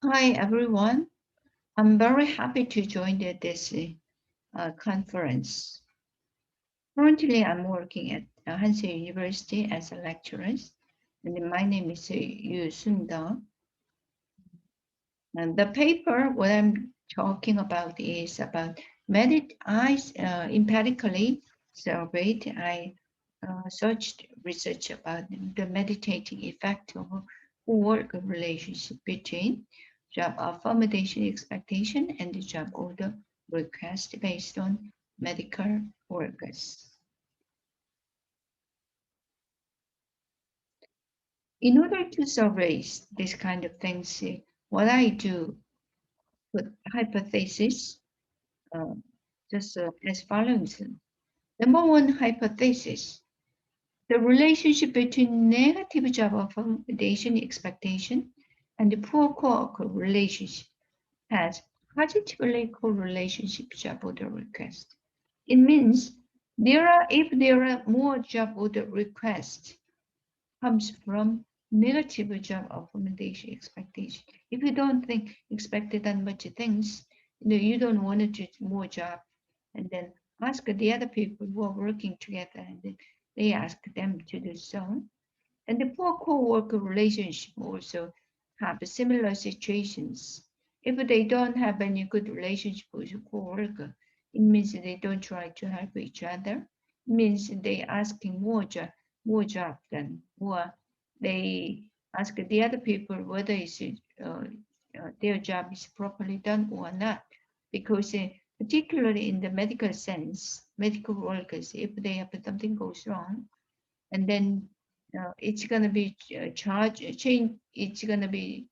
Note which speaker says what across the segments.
Speaker 1: Hi, everyone. I'm very happy to join this conference. Currently, I'm working at Hansei University as a lecturer, and my name is Jisoon Kang. And the paper, what I'm talking about is about I emphatically surveyed, I searched research about the meditating effect of work relationship between job accommodation expectation and the job order request based on medical workers. In order to survey this kind of things, what I do with hypothesis uh, just as follows. Number one hypothesis, the relationship between negative job accommodation expectation and the poor co-worker relationship has positively correlationship job order request. It means if there are more job order requests comes from negative job accommodation expectation. If you don't think expected that much things, you don't want to do more job, and then ask the other people who are working together, and then they ask them to do so. And the poor co-worker relationship also have similar situations. If they don't have any good relationship with a co-worker, it means they don't try to help each other. It means they asking more job than, or they ask the other people whether their job is properly done or not. Because particularly in the medical sense, medical workers, if they have something goes wrong, and then it's going to be change, it's going to be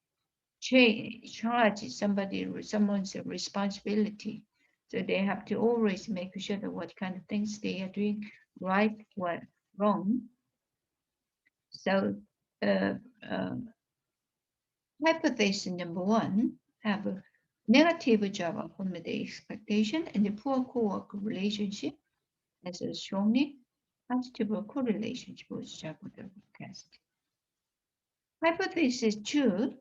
Speaker 1: charge somebody, someone's responsibility. So they have to always make sure that what kind of things they are doing right, what wrong. So uh, uh, hypothesis number one, have a negative job accommodation expectation and a poor co-worker relationship as a strongly positive correlationship with job request. Hypothesis two,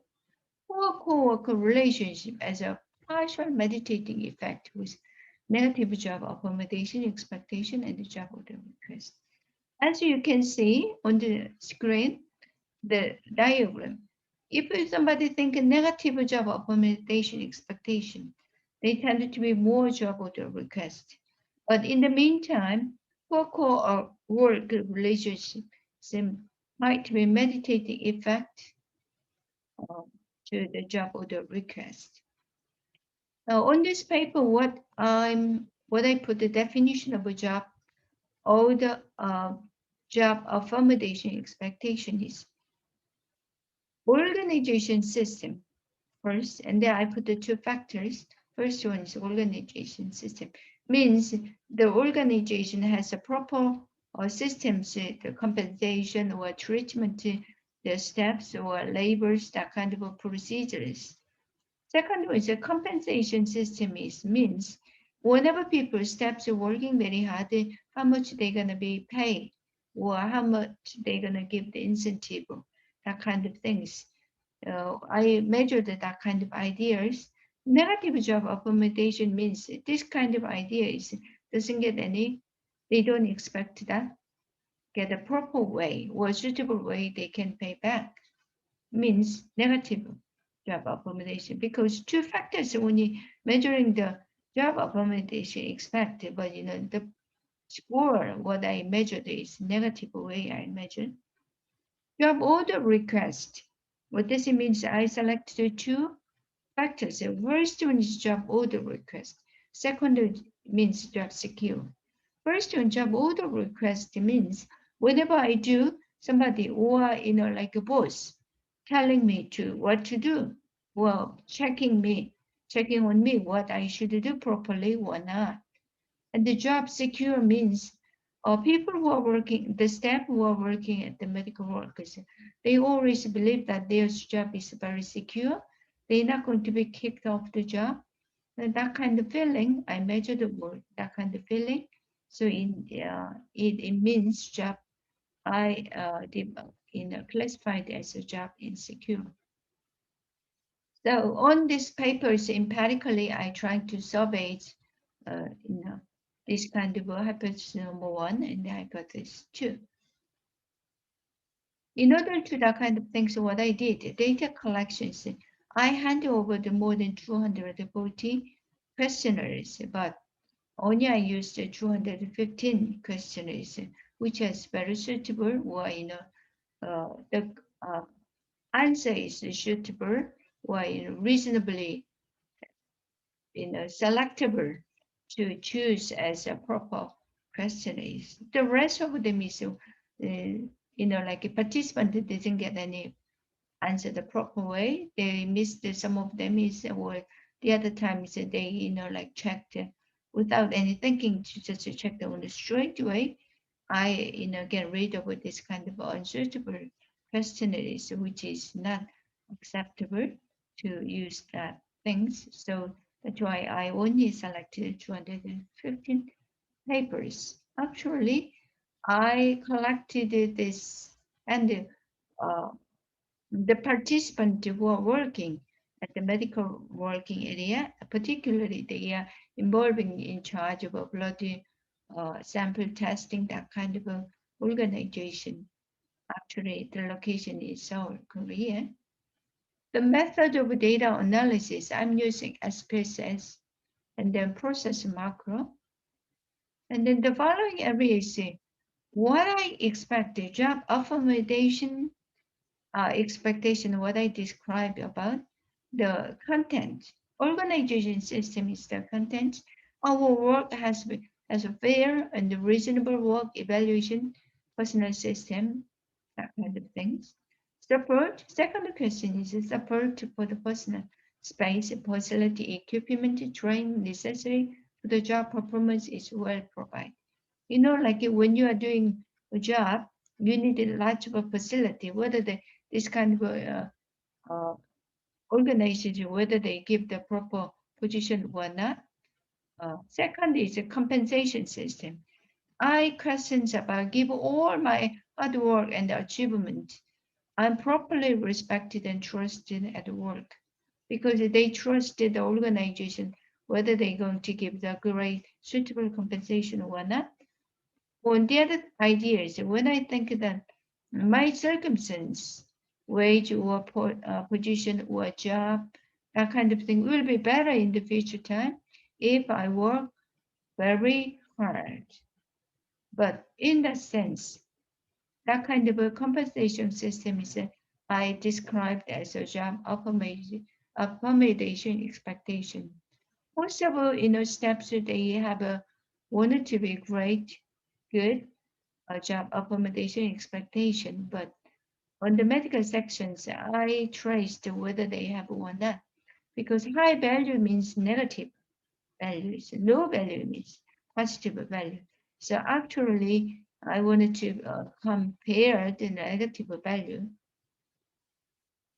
Speaker 1: poor co-worker relationship as a partial meditating effect with negative job accommodation expectation and the job order request. As you can see on the screen, the diagram, if somebody think a negative job accommodation expectation, they tend to be more job order request. But in the meantime, poor co-work relationship might be meditating effect uh, to the job order request. Now, on this paper, what I put the definition of a job order job accommodation expectation is organization system first, and then I put the two factors. First one is organization system, means the organization has a proper systems, the compensation or treatment, the steps or labors, that kind of procedures. Second is a compensation system means whenever people steps working very hard, how much they're gonna be paid or how much they're gonna give the incentive, that kind of things. I measured that kind of ideas. Negative job accommodation means this kind of ideas doesn't get any, they don't expect that, get a proper way or suitable way they can pay back, means negative job accommodation, because two factors when you measuring the job accommodation expected, but the score what I measured is negative way I measured. Job order request. What does it mean? I selected two factors. The first one is job order request. Second means job secure. First one, job order request means whenever I do, somebody or like a boss telling me to what to do, well, checking on me what I should do properly or not. And the job secure means people who are working, the staff who are working at the medical workers, they always believe that their job is very secure. They're not going to be kicked off the job. And that kind of feeling, I measure the word, that kind of feeling. So it means job I classified as a job insecure. So on these papers, empirically, I try to survey, this kind of hypothesis number 1, and I got this 2. In order to that kind of things, what I did, data collections, I handed over the more than 240 questionnaires, but only I used 215 questionnaires, which is very suitable, or the answer is suitable, or reasonably selectable to choose as a proper questionnaires. The rest of them is like a participant didn't get any answer the proper way. They missed some of them is, or the other times they like checked without any thinking, to just check them on the straight way. I get rid of this kind of unsuitable questionnaires, which is not acceptable to use that things. So that's why I only selected 215 papers. Actually, I collected this, and the participants who are working at the medical working area, particularly they are involving in charge of a blood sample testing, that kind of a organization. Actually, the location is Seoul, Korea. The method of data analysis, I'm using SPSS and then process macro. And then the following area is what I expect, the job accommodation expectation, what I described about the content. Organization system is the content. Our work has a fair and reasonable work evaluation, personal system, that kind of things. Support. Second question is support for the personal space, facility, equipment, training necessary for the job performance is well provided. Like when you are doing a job, you need a lot of a facility, whether this kind of organization, whether they give the proper position or not. Second is a compensation system. I questions about give all my hard work and achievement. I'm properly respected and trusted at work because they trusted the organization, whether they're going to give the great suitable compensation or not. On the other ideas, when I think that my circumstance, wage or position or job, that kind of thing will be better in the future time if I work very hard. But in that sense, that kind of a compensation system is I described as a job accommodation expectation. Most of steps they have wanted to be great, good, job accommodation expectation, but on the medical sections, I traced whether they have or not, because high value means negative values, low value means positive value. So actually, I wanted to compare the negative value.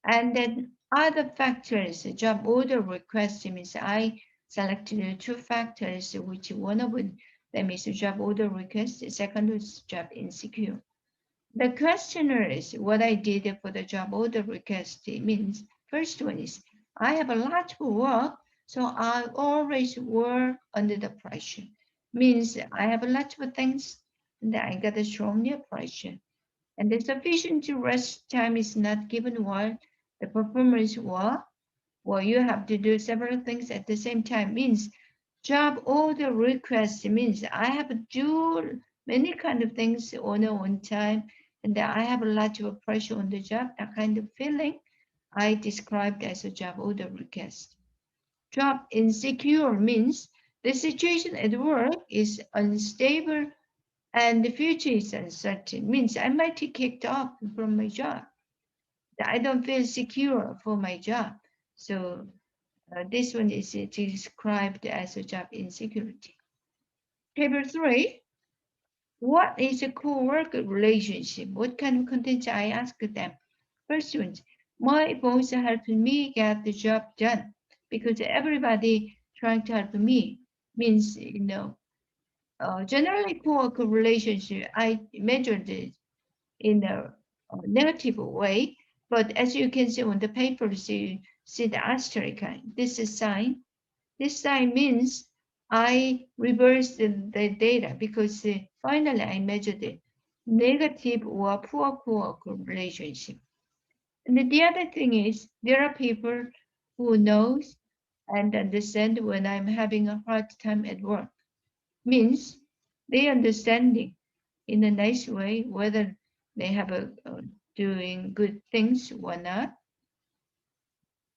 Speaker 1: And then other factors, job order request means I selected two factors, which one of them is job order request, the second is job insecure. The questionnaire is what I did for the job order request. It means first one is I have a lot of work, so I always work under the pressure. Means I have a lot of things and I got a strong pressure. And the sufficient rest time is not given while the performance work, or you have to do several things at the same time. Means job order request means I have to do many kind of things on one time, and I have a lot of pressure on the job. That kind of feeling I described as a job order request. Job insecure means the situation at work is unstable and the future is uncertain. Means I might be kicked off from my job. I don't feel secure for my job. So this one is described as a job insecurity. Table 3, what is a co-worker relationship? What kind of content I ask them? First one, my boss helped me get the job done because everybody trying to help me means, generally co-worker relationship, I measured it in a negative way. But as you can see on the papers, see the asterisk. This is sign. This sign means I reversed the data because finally I measured the negative or poor co-worker relationship. And the other thing is there are people who knows and understand when I'm having a hard time at work. Means they understanding in a nice way whether they have a doing good things or not.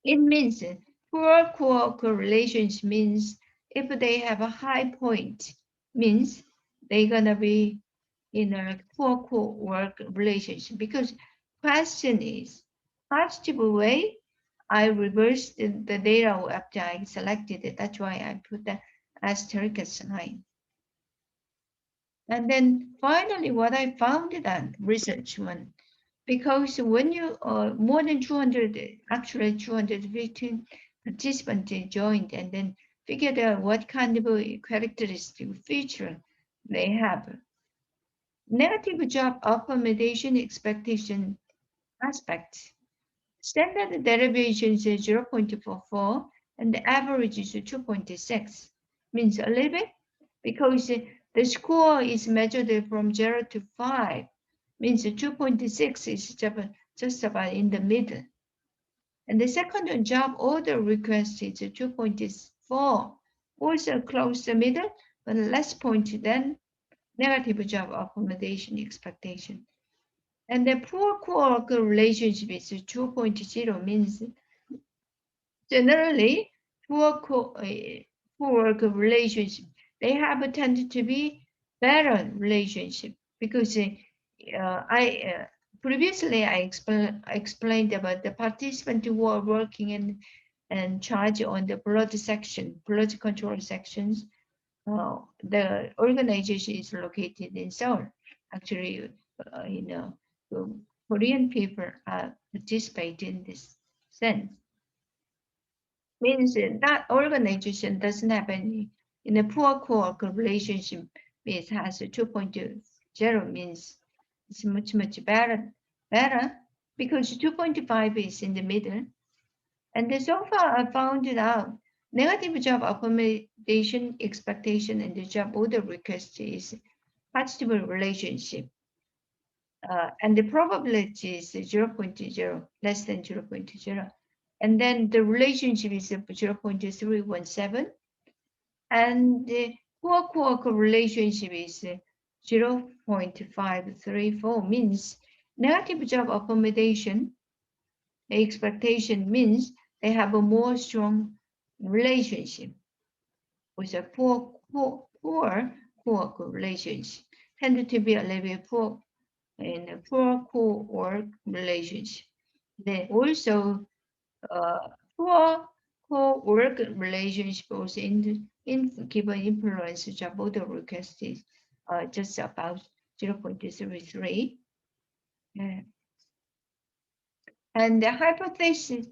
Speaker 1: It means poor co-worker relations means if they have a high point means they're gonna be in a poor co-work relationship because question is positive way I reversed the data after I selected it. That's why I put the asterisk sign. And then finally, what I found that research one, because when you more than 200, actually 215 participants joined and then figured out what kind of a characteristic feature they have. Negative job accommodation expectation aspects. Standard derivation is 0.44 and the average is 2.6. Means a little bit because the score is measured from 0 to 5. Means 2.6 is just about in the middle. And the second job order request is 2.4, also close the middle, but less point than negative job accommodation expectation. And the poor co-worker relationship is 2.0 means generally poor worker relationship they have tended to be better relationship because previously I explained about the participants who are working and charge on the blood control sections. The organization is located in Seoul. Actually, Korean people participate in this sense. Means that organization doesn't have any in a poor co-worker relationship. It has a 2.0 means it's much better because 2.5 is in the middle. And so far I found it out negative job accommodation expectation and the job order request is positive relationship. And the probability is 0.0, less than 0.0. And then the relationship is 0.317. And the poor co-worker relationship is 0.534, means negative job accommodation expectation means they have a more strong relationship with a poor co-worker relationship, tend to be a little bit poor in a poor co-work relationship. Then also poor co-work relationship also given influence job order request is just about 0.33. And the hypothesis,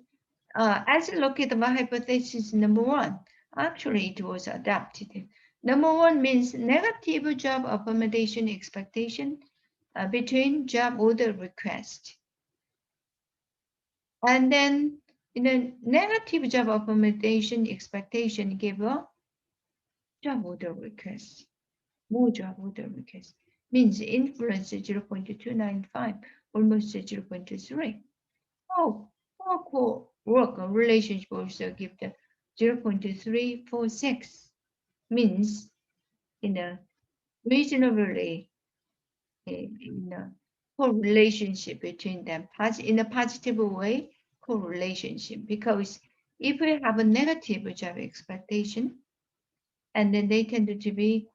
Speaker 1: as you look at the hypothesis number one, actually it was adapted. Number one means negative job accommodation expectation between job order request. And then in a negative job accommodation expectation give a job order request. More job order request means influence 0.295, almost 0.3. Oh, work relationship also give the 0.346 means in a reasonably correlationship between them in a positive way correlationship because if we have a negative job expectation and then they tend to be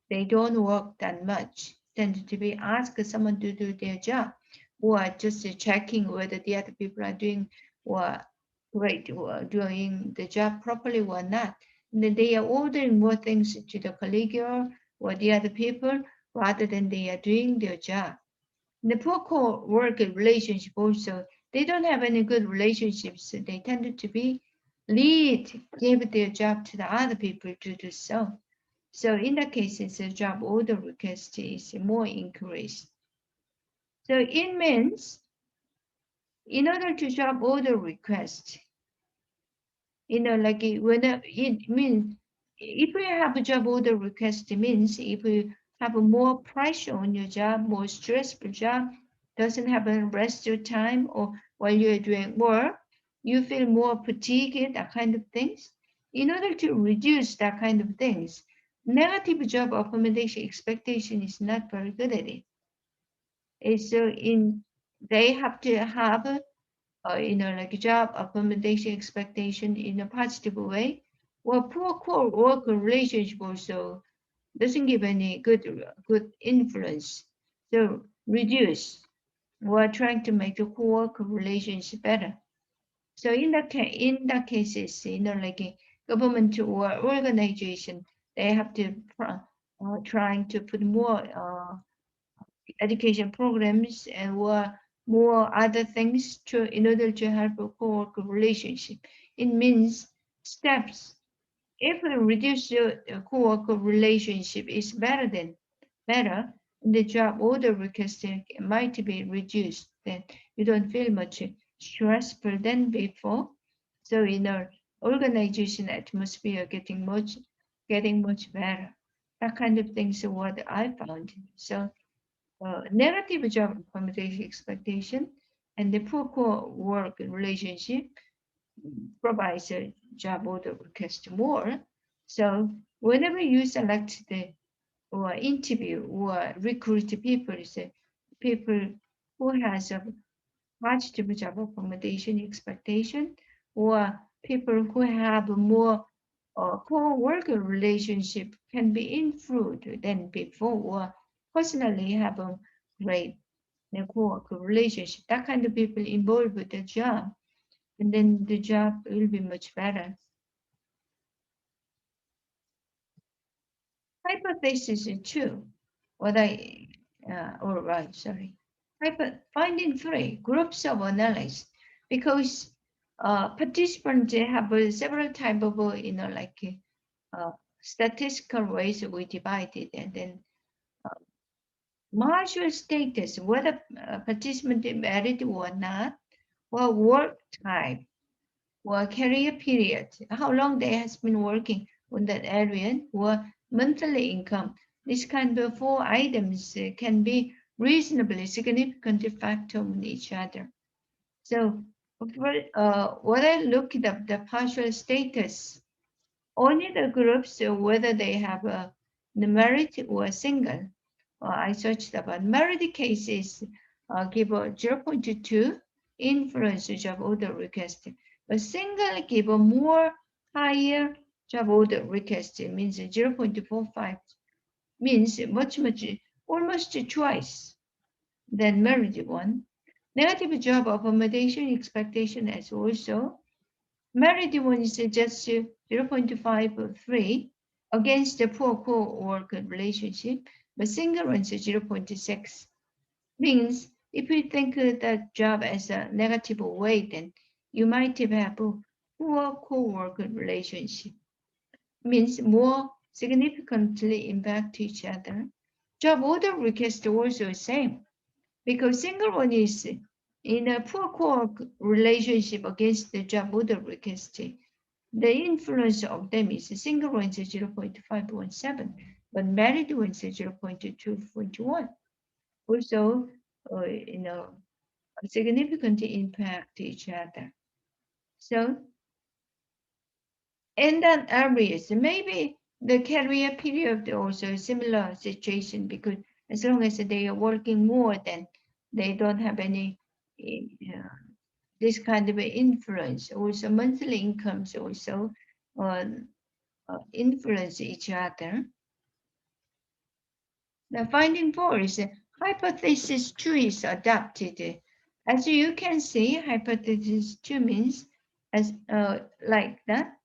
Speaker 1: they don't work that much tend to be ask someone to do their job or just checking whether the other people are doing or great or doing the job properly or not. And then they are ordering more things to the colleague or the other people rather than they are doing their job. In the poor co-work relationship also, they don't have any good relationships. So they tend to be give their job to the other people to do so. So in that case, it's a job order request is more increased. So it means in order to job order request, like when it means if we have a job order request, it means if we have more pressure on your job, more stressful job, doesn't have a rest your time, or while you're doing work, you feel more fatigued, that kind of things. In order to reduce that kind of things, negative job accommodation expectation is not very good at it. And so they have to have like a job accommodation expectation in a positive way. Well, poor co-work relationship also doesn't give any good influence. So reduce. We're trying to make the co-work relationship better. So in that cases, like a government or organization, they have to trying to put more education programs and more other things in order to help a co-worker relationship. It means steps. If we reduce the co-worker relationship is better, the job order request might be reduced. Then you don't feel much stressful than before. So in our organization atmosphere getting much better. That kind of things are what I found. So negative job accommodation expectation and the poor co-work relationship provides a job order request more. So whenever you select the or interview or recruit people who has a positive job accommodation expectation, or people who have a more co-worker relationship can be improved than before, or personally have a great co-worker relationship. That kind of people involved with the job, and then the job will be much better. Hypothesis two, what I, all right, sorry. Finding three, groups of analysis, because participants have several type of, like statistical ways we divide it, and then marital status, whether participant is married or not, or work type, or career period, how long they has been working on that area, or monthly income. This kind of four items can be reasonably significant factor on each other. So when I looked up the partial status, only the groups whether they have a married or single. I searched about married cases give a 0.2 influence job order request. A single give a more higher job order request. It means 0.45, means much almost twice than married one. Negative job accommodation expectation as also. Married one is just 0.53 against the poor co-work relationship, but single one is 0.6. Means if you think that job as a negative way, then you might have a poor co-work relationship. Means more significantly impact each other. Job order request also same, because single one is in a poor co-work relationship against the job order request. The influence of them is single one is 0.517, but married one is 0.221. Also, significantly impact each other. So, in that areas, maybe the career period also similar situation, because as long as they are working more, then they don't have any this kind of influence. Also, monthly incomes also influence each other. The finding four is hypothesis two is adopted. As you can see, hypothesis two means as like that.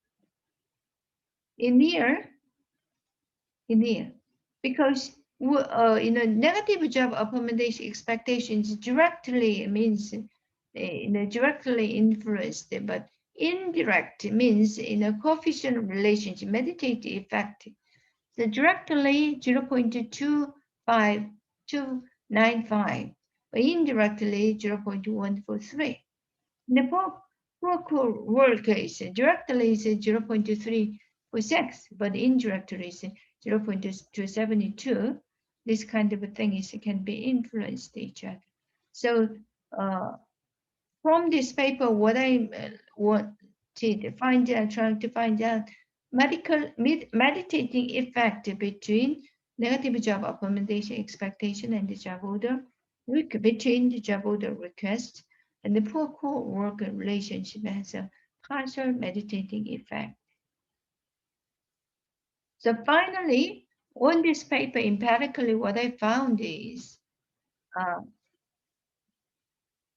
Speaker 1: In here, because negative job accommodation expectations directly means directly influenced, but indirect means in a coefficient relationship, meditative effect. So directly 0.25295, but indirectly 0.143. The Worker work is directly is 0.2346, but indirectly is 0.272. This kind of a thing is can be influenced each other. So from this paper, what I wanted to find out, trying to find out meditating effect between negative job accommodation expectation and the job order, between the job order request and the poor co-worker relationship has a partial meditating effect. So finally, on this paper, empirically, what I found is uh,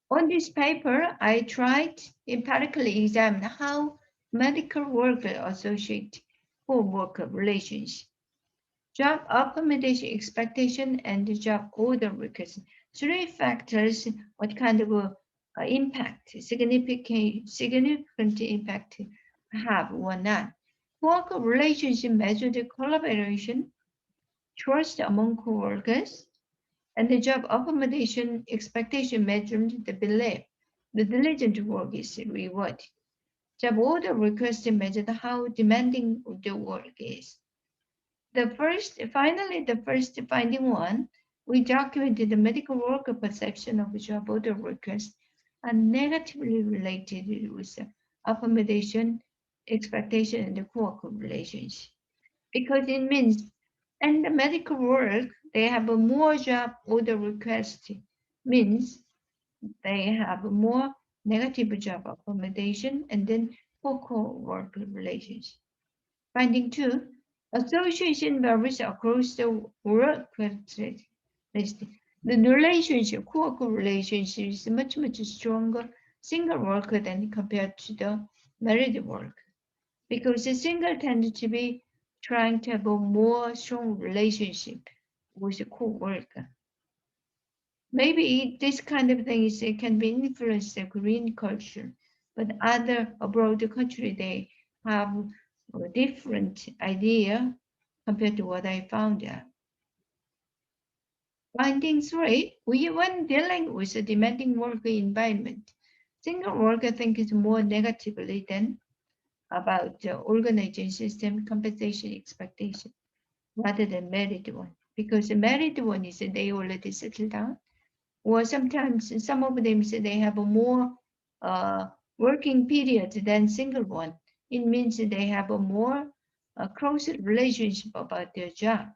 Speaker 1: on this paper, I tried empirically examine how medical workers associate co-worker relations, job accommodation expectation, and the job order request. Three factors, what kind of impact, significant impact have or not. Worker relationship measure the collaboration, trust among co-workers, and the job accommodation expectation measured the belief the diligent work is rewarded. Job order request measured how demanding the work is. Finally, the first finding one, we documented the medical worker perception of job order request are negatively related with accommodation, expectation, and the co-worker relationship. Because it means, and the medical work, they have a more job order request, means they have more negative job accommodation and then poor co-work relations. Finding two, association varies across the work list. The relationship, co-worker relationship is much, much stronger single worker than compared to the married worker. Because the single tend to be trying to have a more strong relationship with a co-worker. Maybe this kind of thing is it can be influenced the Korean culture, but other abroad the country they have a different idea compared to what I found out. Finding three, when dealing with a demanding work environment, single worker thinks more negatively than about the organization system compensation expectation rather than married one. Because the married one is they already settled down, or sometimes some of them say they have a more working period than single one. It means they have a more close relationship about their job,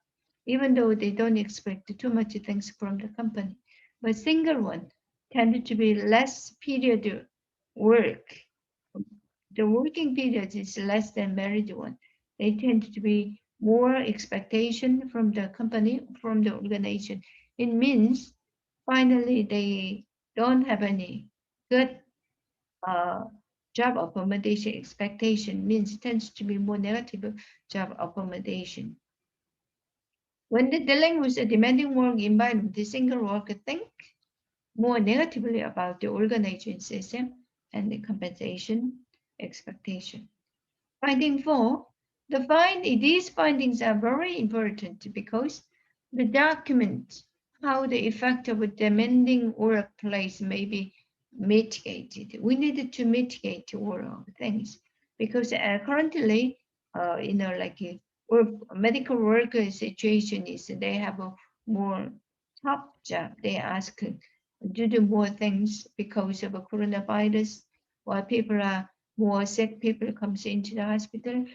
Speaker 1: even though they don't expect too much things from the company. But single one tend to be less period work. The working period is less than married one. They tend to be more expectation from the company, from the organization. It means finally they don't have any good uh, job accommodation expectation, means tends to be more negative job accommodation. When they're dealing with a demanding work environment, the single worker think more negatively about the organization system and the compensation expectation. Finding four, these findings are very important because the document how the effect of a demanding workplace may be mitigated. We needed to mitigate all of things because currently, like a medical worker situation is they have a more top job. They ask to do more things because of a coronavirus, while people are more sick, people comes into the hospital.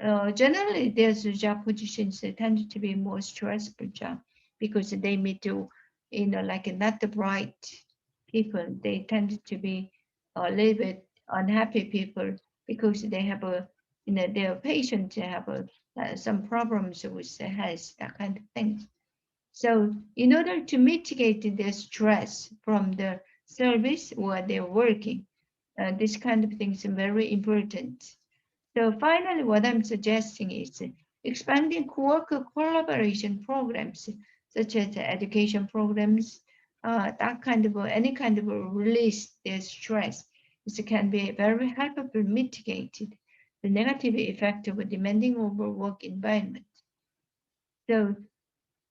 Speaker 1: Generally, there's job positions that tend to be more stressful job because they meet to, like not the bright people. They tend to be a little bit unhappy people because they have their patients have some problems with the health, that kind of thing. So in order to mitigate the stress from the service where they're working, this kind of things are very important. So finally, what I'm suggesting is expanding co-worker collaboration programs, such as education programs, that kind of any kind of release their stress. This can be very helpful mitigated the negative effect of a demanding overwork environment. So,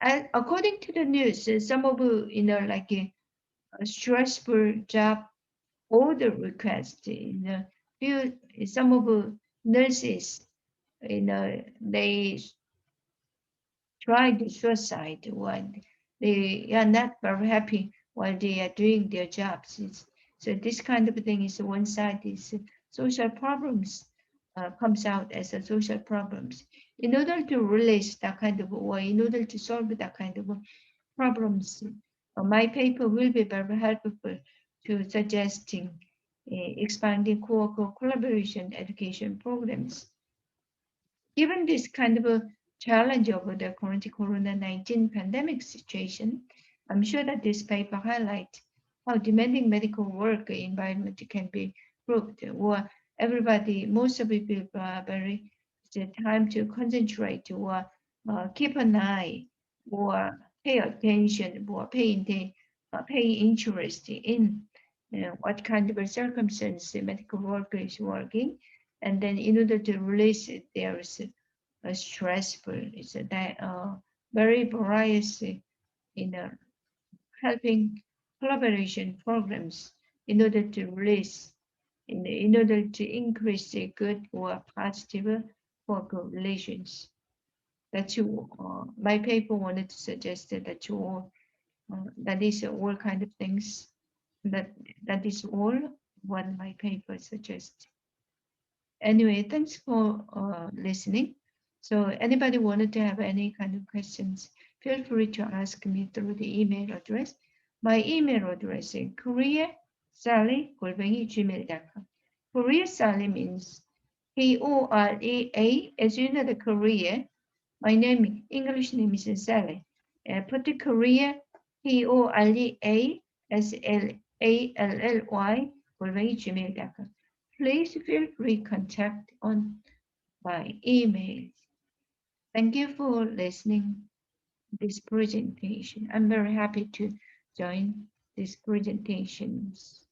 Speaker 1: according to the news, some of like a stressful job all the requests. Some of the nurses, they tried suicide while they are not very happy while they are doing their jobs. So this kind of thing is one side is social problems comes out as a social problems. In order to release that kind of, or in order to solve that kind of problems, my paper will be very helpful to suggesting expanding co-worker collaboration education programs. Given this kind of a challenge over the current COVID-19 pandemic situation, I'm sure that this paper highlights how demanding medical work environment can be improved, or most of the people are very the time to concentrate or keep an eye or pay attention or pay interest in what kind of a circumstance the medical worker is working, and then in order to release it, there is a stressful. It's a very various helping collaboration programs in order to release, in order to increase the good or positive worker relations. That you, my paper wanted to suggest that you all, that is all kind of things. That that is all what my paper suggests. Anyway, thanks for listening. So anybody wanted to have any kind of questions, feel free to ask me through the email address. My email address is koreasally@gmail.com. Korea Sally means Korea, as you know, the Korea. My name, English name is Sally. Put the Korea, koreasally@gmail.com. Please feel free to contact on by email. Thank you for listening this presentation. I'm very happy to join these presentations.